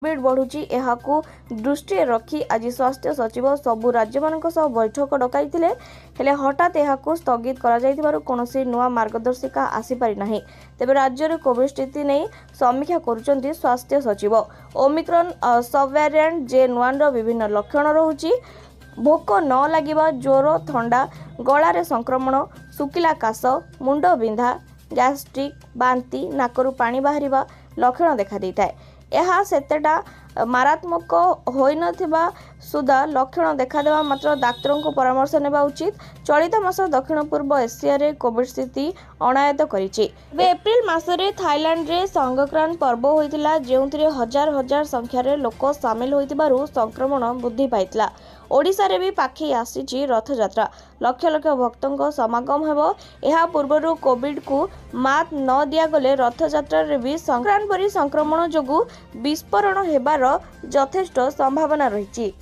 Covid बढ़ुची एहाकू दृष्टि रखी आज स्वास्थ्य सचिव सबु राज्य मान बैठक डकाई हेले हठात एहाकू स्थगित कौनसी नुआ मार्गदर्शिका आसीपारि नाही। तेबे राज्य में कोविड स्थिति नहीं समीक्षा करुछंती स्वास्थ्य सचिव। ओमिक्रॉन सब वेरिएंट जे नुआन विभिन्न लक्षण रहुची। भोक न लगिबा, ज्वर, थंडा, गलारे संक्रमण, सुकिला काश, मुंड बिंधा, गैस्ट्रिक, बांती, नाकरू पानी बाहरिबा लक्षण देखा देइथाय। यह सेतेटा मारात्मक होई नथिबा सुधा लक्षण देखादेवा मात्र डाक्तरों को परामर्श नेबा उचित। चलित मास दक्षिण पूर्व एशिया रे कोविड स्थिति अनायत करिछि। एप्रिल मासरे थाईलैंड रे संक्रांत पर्व होइतिला, जेउथिरे हजार हजार संख्या रे लोक शामिल होइतिबारु संक्रमण वृद्धि पाइतिला। ओडिशा रे भी पाखी आसीछि रथयात्रा। लक्ष लक्ष भक्तों समागम हेबो। एहा पूर्वरु कोविड को मात न दिया गले रथयात्रा रे भी संक्रांत परि संक्रमण जोगु विस्फोरण हेबार यथेष्ट संभावना रहिछि।